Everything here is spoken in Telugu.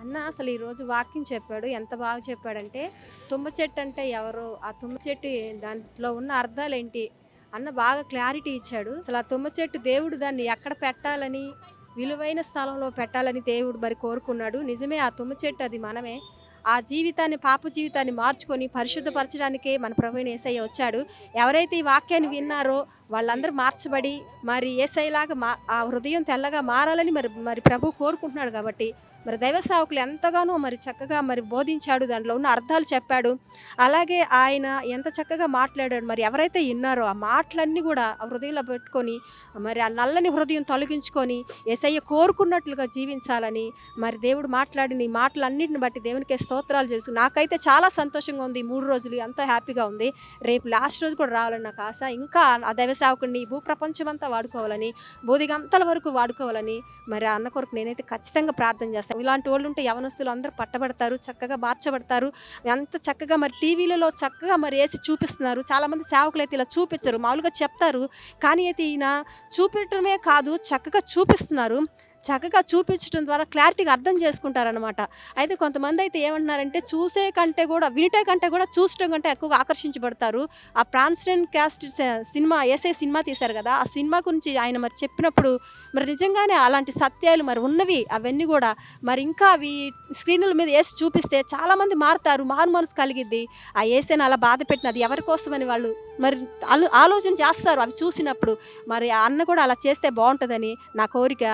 అన్న అసలు ఈరోజు వాక్యం చెప్పాడు. ఎంత బాగా చెప్పాడంటే, తుమ్మ చెట్టు అంటే ఎవరో, ఆ తుమ్మ చెట్టు దాంట్లో ఉన్న అర్థాలేంటి అన్న బాగా క్లారిటీ ఇచ్చాడు. అసలు ఆ తుమ్మ చెట్టు దేవుడు దాన్ని ఎక్కడ పెట్టాలని, విలువైన స్థలంలో పెట్టాలని దేవుడు మరి కోరుకున్నాడు. నిజమే ఆ తుమ్మ చెట్టు అది మనమే. ఆ జీవితాన్ని పాప జీవితాన్ని మార్చుకొని పరిశుద్ధపరచడానికే మన ప్రభువైన యేసయ్య వచ్చాడు. ఎవరైతే ఈ వాక్యాన్ని విన్నారో వాళ్ళందరూ మార్చబడి మరి యేసయ్యలాగా ఆ హృదయం తెల్లగా మారాలని మరి మరి ప్రభువు కోరుకుంటున్నాడు కాబట్టి మరి దైవ సేవకులు ఎంతగానో మరి చక్కగా మరి బోధించాడు. దాంట్లో ఉన్న అర్థాలు చెప్పాడు. అలాగే ఆయన ఎంత చక్కగా మాట్లాడాడు. మరి ఎవరైతే ఇన్నారో ఆ మాటలన్నీ కూడా ఆ హృదయంలో పెట్టుకొని మరి ఆ నల్లని హృదయం తొలగించుకొని యేసయ్య కోరుకున్నట్లుగా జీవించాలని మరి దేవుడు మాట్లాడిన ఈ మాటలన్నిటిని బట్టి దేవునికే స్తోత్రాలు చేస్తూ నాకైతే చాలా సంతోషంగా ఉంది. ఈ 3 రోజులు ఎంతో హ్యాపీగా ఉంది. రేపు లాస్ట్ రోజు కూడా రావాలని నాకు ఆశ. ఇంకా ఆ దైవ సేవకుడిని ఈ భూప్రపంచమంతా వాడుకోవాలని, బోధిగంతల వరకు వాడుకోవాలని మరి ఆ అన్న కొరకు నేనైతే ఖచ్చితంగా ప్రార్థన చేస్తాను. ఇలాంటి వాళ్ళు ఉంటే యవనస్తులు అందరూ పట్టబడతారు, చక్కగా మార్చబడతారు. ఎంత చక్కగా మరి టీవీలలో చక్కగా మరి వేసి చూపిస్తున్నారు. చాలామంది సేవకులు అయితే ఇలా చూపించరు, మామూలుగా చెప్తారు. కానీ అయితే ఈయన చూపించడమే కాదు, చక్కగా చూపిస్తున్నారు. చక్కగా చూపించడం ద్వారా క్లారిటీగా అర్థం చేసుకుంటారనమాట. అయితే కొంతమంది అయితే ఏమంటున్నారంటే చూసే కంటే కూడా, వినిటే కంటే కూడా చూసటం కంటే ఎక్కువగా ఆకర్షించబడతారు. ఆ ప్రాన్స్టన్ క్యాస్ట్ సినిమా యేసయ్య సినిమా తీశారు కదా, ఆ సినిమా గురించి ఆయన మరి చెప్పినప్పుడు మరి నిజంగానే అలాంటి సత్యాలు మరి ఉన్నవి అవన్నీ కూడా మరి ఇంకా అవి స్క్రీనుల మీద వేసి చూపిస్తే చాలామంది మారుతారు, మారు మనసు కలిగిద్ది. ఆ యేసయ్యని అలా బాధ పెట్టినది ఎవరి కోసమని వాళ్ళు మరి ఆలోచన చేస్తారు అవి చూసినప్పుడు. మరి ఆ అన్న కూడా అలా చేస్తే బాగుంటుందని నా కోరిక.